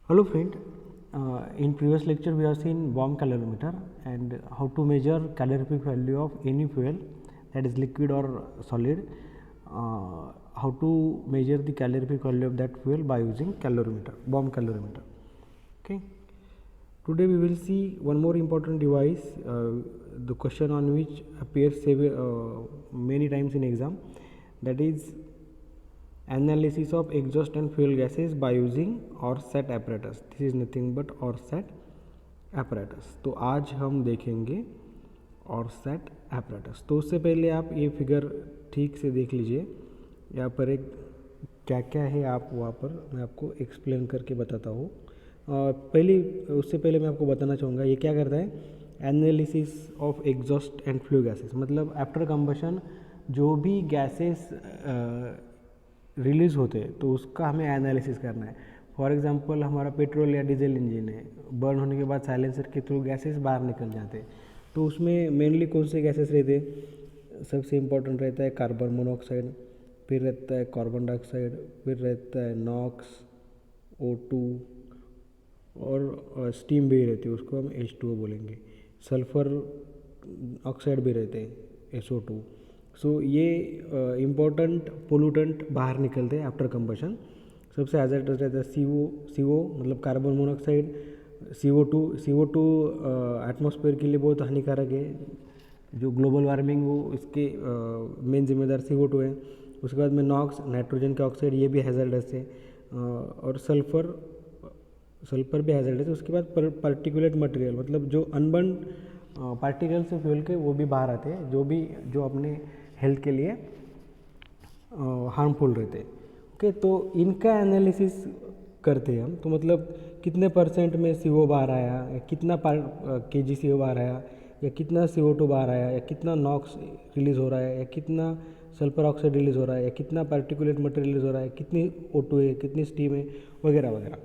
Hello friend, in previous lecture we have seen bomb calorimeter and how to measure calorific value of any fuel, that is liquid or solid, how to measure the calorific value of that fuel by using calorimeter, bomb calorimeter. Okay. Today we will see one more important device, the question on which appears many times in exam, that is analysis of exhaust and fuel gases by using ऑरसैट apparatus. This is nothing but ऑरसैट apparatus. तो आज हम देखेंगे ऑरसैट apparatus. तो उससे पहले आप ये figure ठीक से देख लीजिए. यहाँ पर एक क्या क्या है आप वहाँ पर मैं आपको एक्सप्लेन करके बताता हूँ. उससे पहले मैं आपको बताना चाहूँगा ये क्या करता है, analysis of exhaust and flue gases. मतलब आफ्टर कंबशन जो भी गैसेस रिलीज़ होते हैं तो उसका हमें एनालिसिस करना है. फॉर एग्जांपल हमारा पेट्रोल या डीजल इंजन है, बर्न होने के बाद साइलेंसर के थ्रू गैसेस बाहर निकल जाते हैं. तो उसमें मेनली कौन से गैसेस रहते हैं? सबसे इम्पोर्टेंट रहता है कार्बन मोनोऑक्साइड, फिर रहता है कार्बन डाइऑक्साइड, फिर रहता है नॉक्स, O2 और स्टीम भी रहती है, उसको हम H2O बोलेंगे. सल्फ़र ऑक्साइड भी रहते हैं, SO2. सो ये इम्पोर्टेंट पोल्यूटेंट बाहर निकलते हैं आफ्टर कंबशन. सबसे हैज़र्डस रहता है CO मतलब कार्बन मोनोऑक्साइड. CO2 एटमॉस्फेयर के लिए बहुत हानिकारक है. जो ग्लोबल वार्मिंग हो इसके मेन जिम्मेदार CO2 है. उसके बाद में नॉक्स नाइट्रोजन का ऑक्साइड, ये भी हैज़र्डस है. और सल्फर भी हैज़र्डस है. उसके बाद पार्टिकुलेट मटेरियल मतलब जो अनबर्न पार्टिकल्स से फ्यूल के वो भी बाहर आते हैं, जो अपने हेल्थ के लिए हार्मफुल रहते हैं. ओके, तो इनका एनालिसिस करते हैं हम. तो मतलब कितने परसेंट में CO बाहर आया, या कितना kg CO बाहर आया, या कितना CO2 बाहर आया, या कितना नॉक्स रिलीज़ हो रहा है, या कितना सल्फर ऑक्साइड रिलीज़ हो रहा है, या कितना पार्टिकुलेट मटेरियल रिलीज़ हो रहा है, कितनी O2 है, कितनी स्टीम है, वगैरह वगैरह.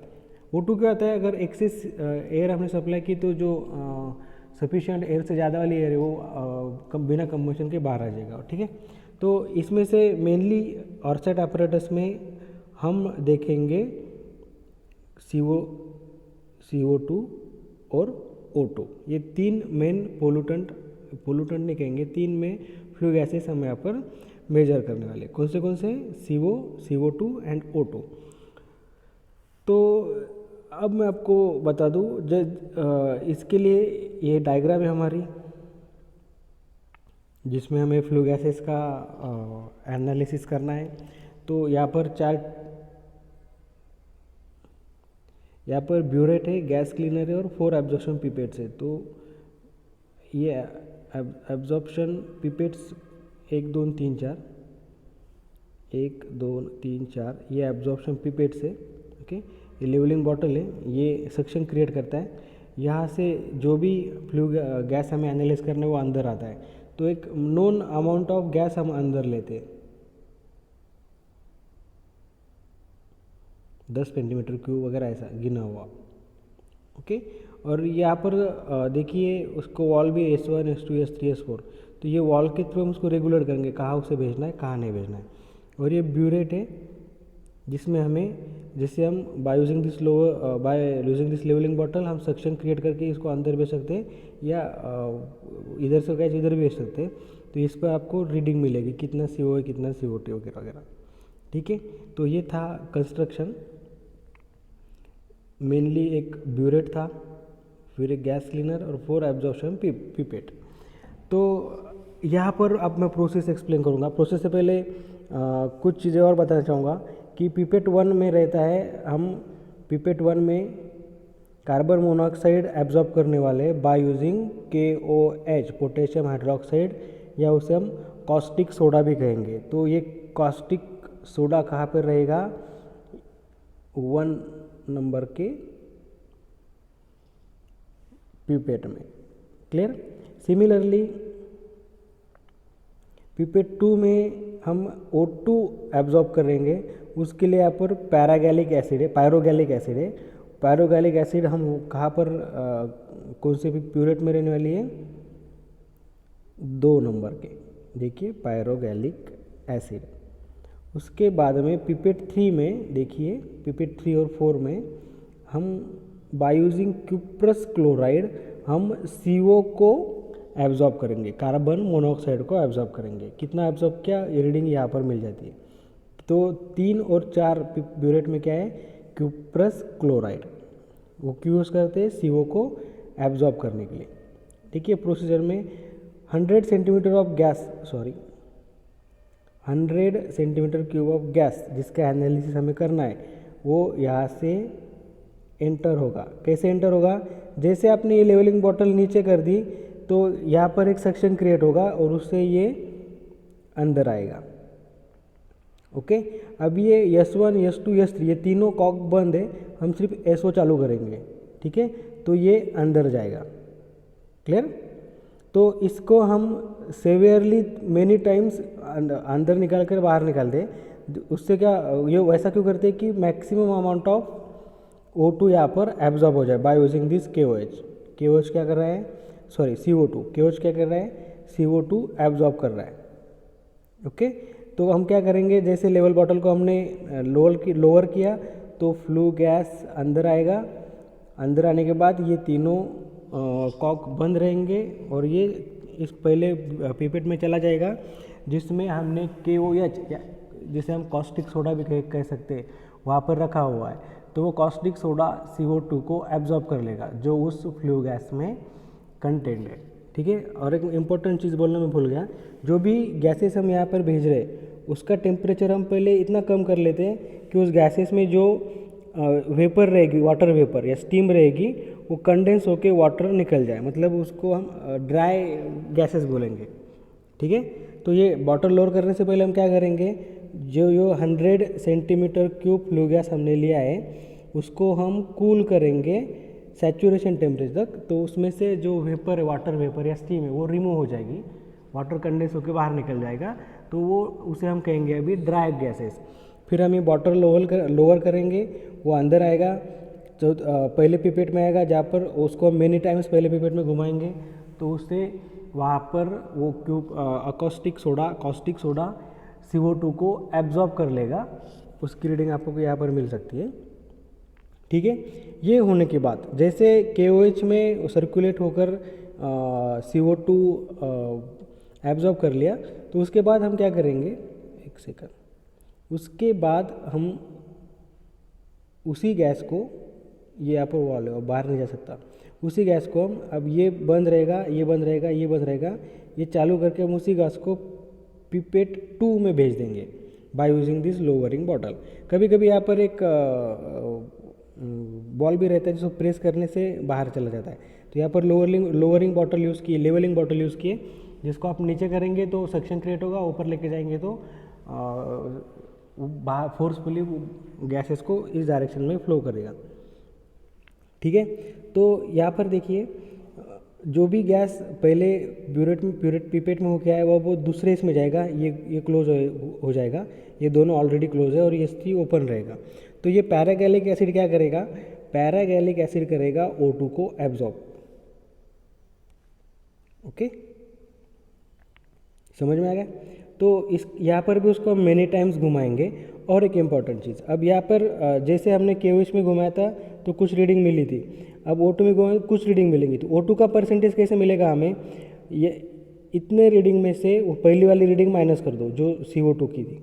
O2 क्या होता है, अगर एक्सेस एयर हमने सप्लाई की तो जो सफिशिएंट एयर से ज़्यादा वाली एयर है वो बिना कंबशन के बाहर आ जाएगा. ठीक है. तो इसमें से मेनली ऑरसैट apparatus में हम देखेंगे CO2 और O2. ये तीन मेन पोल्यूटेंट नहीं कहेंगे, तीन में फ्लू गैसेस हम यहाँ पर मेजर करने वाले. कौन से CO2 एंड O2. तो अब मैं आपको बता दूँ, इसके लिए ये डायग्राम है हमारी, जिसमें हमें फ्लू गैसेस का एनालिसिस करना है. तो यहाँ पर ब्यूरेट है, गैस क्लीनर है और 4 एब्जॉर्प्शन पिपेट्स है. तो ये एब्जॉर्प्शन पिपेट्स 1 2 3 4 ये एब्जॉर्प्शन पिपेट्स है. ओके, ये लेवलिंग बॉटल है, ये सक्शन क्रिएट करता है. यहाँ से जो भी फ्लू गैस हमें एनालाइज करना है वो अंदर आता है. तो एक नोन अमाउंट ऑफ गैस हम अंदर लेते हैं, 10 सेंटीमीटर क्यूब वगैरह ऐसा गिना हुआ. ओके, और यहाँ पर देखिए उसको वॉल भी S1 S2 S3 S4. तो ये वॉल के थ्रू हम उसको रेगुलेट करेंगे, कहाँ उसे भेजना है कहाँ नहीं भेजना है. और ये ब्यूरेट है, जिसमें हमें जैसे हम by using this levelling bottle हम सक्शन क्रिएट करके इसको अंदर भेज सकते हैं, या इधर से गैस इधर भी भेज सकते हैं. तो इस पर आपको रीडिंग मिलेगी कितना CO है, कितना CO2 वगैरह वगैरह. ठीक है. तो ये था कंस्ट्रक्शन. मेनली एक ब्यूरेट था, फिर एक गैस क्लीनर और 4 एब्जॉर्प्शन पिपेट. तो यहाँ पर अब मैं प्रोसेस एक्सप्लेन करूँगा. प्रोसेस से पहले कुछ चीज़ें और बताना चाहूँगा कि पिपेट 1 में रहता है, हम पिपेट 1 में कार्बन मोनोऑक्साइड एब्जॉर्ब करने वाले by using KOH potassium hydroxide, या उसे हम कॉस्टिक सोडा भी कहेंगे. तो ये कॉस्टिक सोडा कहाँ पर रहेगा? 1 नंबर के पिपेट में. क्लियर. सिमिलरली पिपेट 2 में हम O2 एब्जॉर्ब करेंगे. उसके लिए यहाँ पर पैरागैलिक एसिड है, पायरोगैलिक एसिड हम कहाँ पर कौन से भी प्यूरेट में रहने वाली है? 2 नंबर के. देखिए पायरोगैलिक एसिड. उसके बाद में पिपेट 3 में देखिए, पिपेट 3 और 4 में हम बाय यूजिंग क्यूप्रस क्लोराइड हम CO को एब्जॉर्ब करेंगे, कार्बन मोनोऑक्साइड को एब्जॉर्ब करेंगे। कितना एब्जॉर्ब किया, ये रीडिंग यहाँ पर मिल जाती है। तो 3 और 4 ब्यूरेट में क्या है, क्यूप्रस क्लोराइड, वो क्यों यूज़ करते हैं, CO को एब्जॉर्ब करने के लिए। देखिए प्रोसीजर में 100 centimetre of gas 100 centimetre cube of gas जिसका एनालिसिस हमें करना है, वो यहाँ से एंटर होगा। कैसे एंटर होगा, जैसे आपने ये लेवलिंग बॉटल नीचे कर दी तो यहाँ पर एक सेक्शन क्रिएट होगा और उससे ये अंदर आएगा। ओके, अब ये S1 S2 S3 ये तीनों कॉक बंद है, हम सिर्फ SO चालू करेंगे, ठीक है, तो ये अंदर जाएगा। क्लियर। तो इसको हम सेवियरली मेनी टाइम्स अंदर निकाल कर बाहर निकाल दे। उससे क्या, ये वैसा क्यों करते हैं कि मैक्सिमम अमाउंट ऑफ O2 यहाँ पर एब्जॉर्ब हो जाए bye using this KOH। KOH क्या कर रहा है, सॉरी CO2, KOH क्या कर रहा है, CO2 एब्जॉर्ब कर रहा है। ओके, तो हम क्या करेंगे, जैसे लेवल बॉटल को हमने लोअर किया तो फ्लू गैस अंदर आएगा। अंदर आने के बाद ये तीनों कॉक बंद रहेंगे और ये इस पहले पिपेट में चला जाएगा जिसमें हमने KOH जिसे हम कॉस्टिक सोडा भी कह सकते हैं वहाँ पर रखा हुआ है। तो वो कॉस्टिक सोडा CO2 को एब्जॉर्ब कर लेगा जो उस फ्लू गैस में कंटेंट है। ठीक है, और एक इम्पोर्टेंट चीज़ बोलना मैं भूल गया, जो भी गैसेस हम यहाँ पर भेज रहे हैं उसका टेम्परेचर हम पहले इतना कम कर लेते हैं कि उस गैसेस में जो वेपर रहेगी, वाटर वेपर या स्टीम रहेगी, वो कंडेंस होके वाटर निकल जाए, मतलब उसको हम ड्राई गैसेस बोलेंगे। ठीक है, तो ये बॉटल लोअर करने से पहले हम क्या करेंगे, जो 100 सेंटीमीटर क्यूब फ्लू गैस हमने लिया है उसको हम कूल करेंगे सैचुरेशन टेम्परेचर तक। तो उसमें से जो वेपर है, वाटर वेपर या स्टीम है, वो रिमूव हो जाएगी, वाटर कंडेंस होकर बाहर निकल जाएगा, तो वो उसे हम कहेंगे अभी ड्राई गैसेस। फिर हम ये बॉटल लोअर करेंगे, वो अंदर आएगा, जो पहले पिपेट में आएगा जहाँ पर उसको हम मेनी टाइम्स पहले पिपेट में घुमाएंगे तो उससे वहाँ पर वो क्यूब कॉस्टिक सोडा CO2 को एब्जॉर्ब कर लेगा। उसकी रीडिंग आपको यहाँ पर मिल सकती है। ठीक है, ये होने के बाद जैसे KOH में सर्कुलेट होकर CO2 एब्जॉर्ब कर लिया, तो उसके बाद हम क्या करेंगे, एक सेकंड, उसके बाद हम उसी गैस को, ये यहाँ पर वॉल है बाहर नहीं जा सकता, उसी गैस को हम, अब ये बंद रहेगा, ये बंद रहेगा, ये बंद रहेगा, ये चालू करके हम उसी गैस को पिपेट 2 में भेज देंगे bye using this lowering bottle. कभी कभी यहाँ पर एक बॉल भी रहता है जिसको प्रेस करने से बाहर चला जाता है, तो यहाँ पर लोअरिंग बॉटल यूज़ किए, लेवलिंग बॉटल यूज़ किए, जिसको आप नीचे करेंगे तो सक्शन क्रिएट होगा, ऊपर लेके जाएंगे तो बाहर फोर्सफुली गैसेस को इस डायरेक्शन में फ्लो करेगा। ठीक है, तो यहाँ पर देखिए जो भी गैस पहले पिपेट में होके आया वो दूसरे इसमें जाएगा, ये क्लोज हो जाएगा, ये दोनों ऑलरेडी क्लोज है और ये S3 ओपन रहेगा। तो ये पैरागैलिक एसिड क्या करेगा, पैरागैलिक एसिड करेगा O2 को एब्जॉर्ब। ओके, समझ में आ गया। तो इस यहाँ पर भी उसको हम मेनी टाइम्स घुमाएंगे। और एक इम्पॉर्टेंट चीज़, अब यहाँ पर जैसे हमने KOH में घुमाया था तो कुछ रीडिंग मिली थी, अब O2 में घुमाएंगे कुछ रीडिंग मिलेंगी। तो O2 का परसेंटेज कैसे मिलेगा हमें, ये इतने रीडिंग में से वो पहली वाली रीडिंग माइनस कर दो जो CO2 की थी,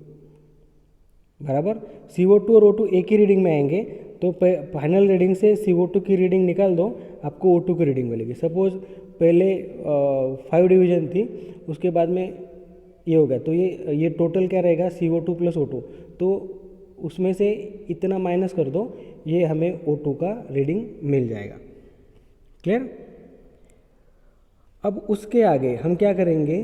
बराबर। CO2 और O2 एक ही रीडिंग में आएंगे, तो फाइनल रीडिंग से CO2 की रीडिंग निकाल दो, आपको O2 की रीडिंग मिलेगी। सपोज पहले 5 डिवीजन थी, उसके बाद में ये हो गया, तो ये टोटल क्या रहेगा, CO2 प्लस O2, तो उसमें से इतना माइनस कर दो, ये हमें O2 का रीडिंग मिल जाएगा। क्लियर। अब उसके आगे हम क्या करेंगे,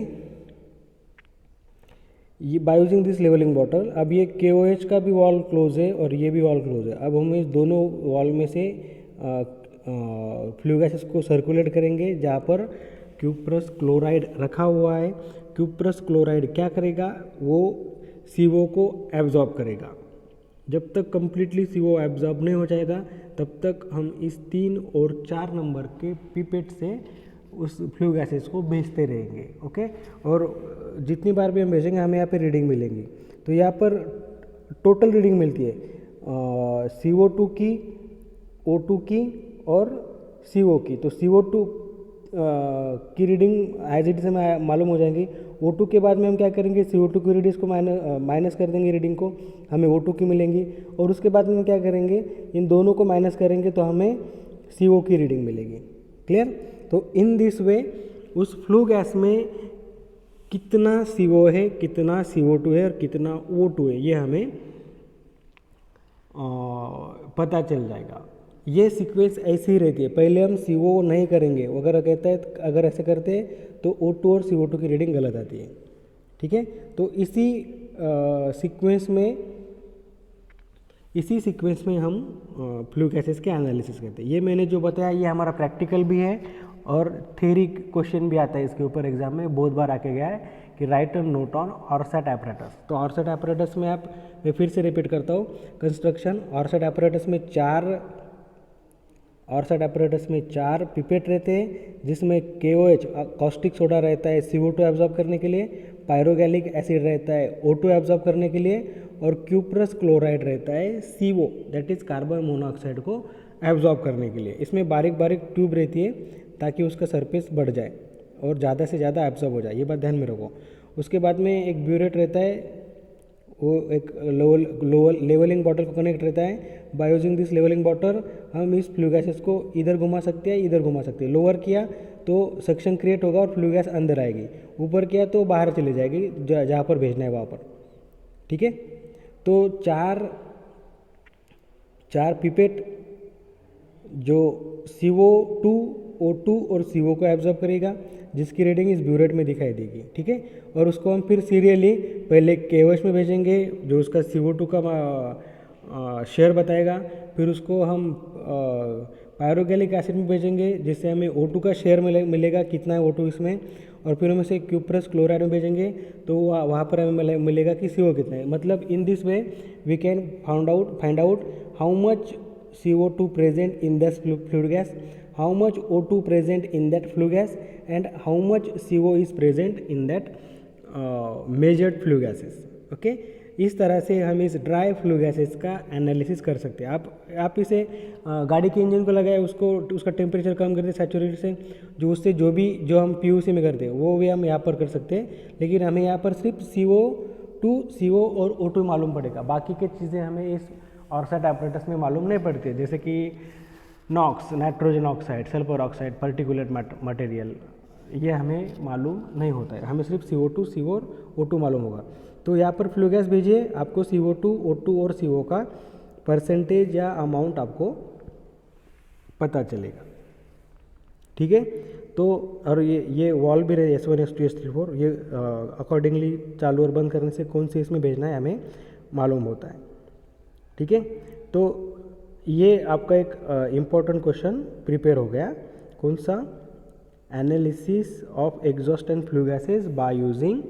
ये by using this levelling bottle, अब ये KOH का भी वॉल क्लोज है और ये भी वॉल क्लोज है। अब हम इस दोनों वॉल में से फ्लू गैसेस को सर्कुलेट करेंगे जहाँ पर क्यूप्रस क्लोराइड रखा हुआ है। क्यूप्रस क्लोराइड क्या करेगा, वो CO को एब्जॉर्ब करेगा। जब तक कंप्लीटली CO एब्जॉर्ब नहीं हो जाएगा तब तक हम इस 3 और 4 नंबर के पिपेट से उस फ्लू गैसेस को भेजते रहेंगे। ओके, और जितनी बार भी हम भेजेंगे हमें यहाँ पे रीडिंग मिलेंगी। तो यहाँ पर टोटल रीडिंग मिलती है CO2 की O2 की और CO की। तो CO2 की रीडिंग एज इट इज हमें मालूम हो जाएंगी। O2 के बाद में हम क्या करेंगे, CO2 की रीडिंग को माइनस कर देंगे, रीडिंग को हमें O2 की मिलेंगी। और उसके बाद में हम क्या करेंगे, इन दोनों को माइनस करेंगे तो हमें CO की रीडिंग मिलेगी। क्लियर। तो इन दिस वे उस फ्लू गैस में कितना CO है, कितना CO2 है और कितना O2 है, ये हमें पता चल जाएगा। ये सीक्वेंस ऐसी ही रहती है। पहले हम CO नहीं करेंगे, अगर कहता है, अगर ऐसे करते हैं तो O2 और CO2 की रीडिंग गलत आती है। ठीक है। तो इसी सीक्वेंस में हम फ्लू गैसेस के एनालिसिस करते हैं। ये मैंने जो बताया ये हमारा प्रैक्टिकल भी है और थ्योरी क्वेश्चन भी आता है इसके ऊपर एग्जाम में, बहुत बार आके गया है कि write a note on Orsat apparatus। तो ऑरसैट apparatus में मैं फिर से रिपीट करता हूँ, कंस्ट्रक्शन। ऑरसैट apparatus में चार पिपेट रहते हैं, जिसमें KOH कॉस्टिक सोडा रहता है CO2 एब्जॉर्ब करने के लिए, पायरोगैलिक एसिड रहता है O2 एब्जॉर्ब करने के लिए, और क्यूप्रस क्लोराइड रहता है CO that is carbon monoxide को एब्जॉर्ब करने के लिए। इसमें बारीक बारीक ट्यूब रहती है ताकि उसका सरफेस बढ़ जाए और ज़्यादा से ज़्यादा एब्जॉर्ब हो जाए, ये बात ध्यान में रखो। उसके बाद में एक ब्यूरेट रहता है, वो एक लेवलिंग बॉटल को कनेक्ट रहता है। By using this levelling bottle हम इस फ्लू गैसेस को इधर घुमा सकते हैं, इधर घुमा सकते हैं। लोअर किया तो सक्शन क्रिएट होगा और फ्लू गैस अंदर आएगी, ऊपर किया तो बाहर चली जाएगी जहाँ पर भेजना है वहाँ पर। ठीक है। तो चार पिपेट जो CO2, O2 और CO को एब्जॉर्ब करेगा, जिसकी रीडिंग इस ब्यूरेट में दिखाई देगी। ठीक है। और उसको हम फिर सीरियली पहले KOH में भेजेंगे जो उसका CO2 का शेयर बताएगा, फिर उसको हम पायरोगैलिक एसिड में भेजेंगे जिससे हमें O2 का शेयर मिलेगा, कितना है O2 इसमें, और फिर हम इसे क्यूप्रस क्लोराइड में भेजेंगे तो वहाँ पर हमें मिलेगा कि CO कितना है। मतलब in this way we can find out how much CO2 present in this fluid gas, how much O2 present in that flue gas, and how much CO is present in that measured flue gases. Okay? इस तरह से हम इस dry flue gases का analysis कर सकते हैं। आप इसे गाड़ी के इंजन को लगाए, उसका टेम्परेचर कम करते सैचुरेटेड से, जो हम PUC में करते हैं वो भी हम यहाँ पर कर सकते हैं। लेकिन हमें यहाँ पर सिर्फ CO2, CO और O2 मालूम पड़ेगा, बाकी की चीज़ें हमें इस ऑरसैट apparatus में मालूम नहीं पड़ती है, जैसे कि NOx, nitrogen oxide, sulphur oxide, particulate material, ये हमें मालूम नहीं होता है। हमें सिर्फ CO2, CO और O2 मालूम होगा। तो यहाँ पर फ्लू गैस भेजिए, आपको CO2, O2 और CO का परसेंटेज या अमाउंट आपको पता चलेगा। ठीक है। तो और ये वॉल भी रहे S1, S2, S3, S4, ये अकॉर्डिंगली चालू और बंद करने से कौन से इसमें भेजना है हमें मालूम होता है। ठीक है। तो ये आपका एक इम्पोर्टेंट क्वेश्चन प्रिपेयर हो गया। कौन सा? Analysis of exhaust and flue gases by using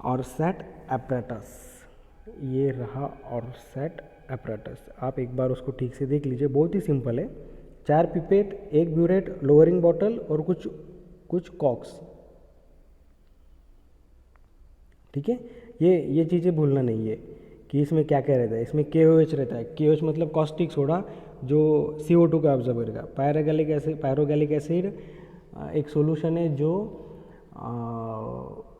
Orsat apparatus। ये रहा ऑरसैट apparatus। आप एक बार उसको ठीक से देख लीजिए, बहुत ही सिंपल है। 4 पिपेट, एक ब्यूरेट, लोअरिंग बॉटल और कुछ कॉक्स। ठीक है। ये चीज़ें भूलना नहीं है कि इसमें क्या क्या रहता है। इसमें KOH रहता है। KOH मतलब कॉस्टिक सोडा जो CO2 का ऑब्जर्व करेगा। पायरोगैलिक एसिड एक सॉल्यूशन है जो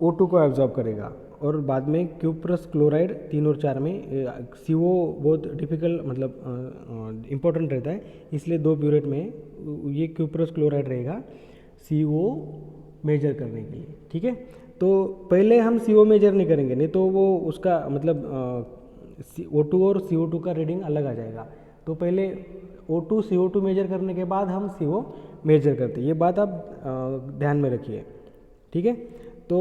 O2 को एब्जॉर्ब करेगा। और बाद में क्यूप्रस क्लोराइड 3 और 4 में CO बहुत डिफिकल्ट मतलब इम्पोर्टेंट रहता है, इसलिए 2 ब्यूरेट में ये क्यूप्रस क्लोराइड रहेगा CO मेजर करने के लिए। ठीक है। तो पहले हम CO मेजर नहीं करेंगे, नहीं तो वो उसका मतलब O2 और CO2 का रीडिंग अलग आ जाएगा। तो पहले O2 CO2 मेजर करने के बाद हम CO मेजर करते हैं। ये बात आप ध्यान में रखिए। ठीक है। तो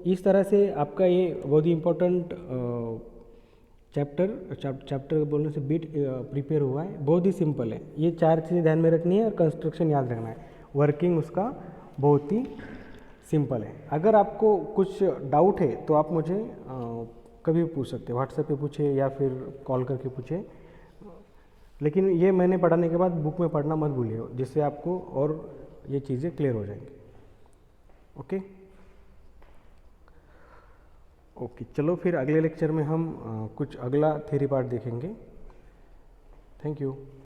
इस तरह से आपका ये बहुत ही इम्पोर्टेंट चैप्टर बोलने से बीट प्रिपेयर हुआ है। बहुत ही सिंपल है। ये 4 चीज़ें ध्यान में रखनी है और कंस्ट्रक्शन याद रखना है। वर्किंग उसका बहुत ही सिंपल है। अगर आपको कुछ डाउट है तो आप मुझे कभी भी पूछ सकते हैं, व्हाट्सएप पे पूछे या फिर कॉल करके पूछे। लेकिन ये मैंने पढ़ाने के बाद बुक में पढ़ना मत भूलिए, जिससे आपको और ये चीज़ें क्लियर हो जाएंगी। ओके, चलो फिर अगले लेक्चर में हम कुछ अगला थ्योरी पार्ट देखेंगे। Thank you.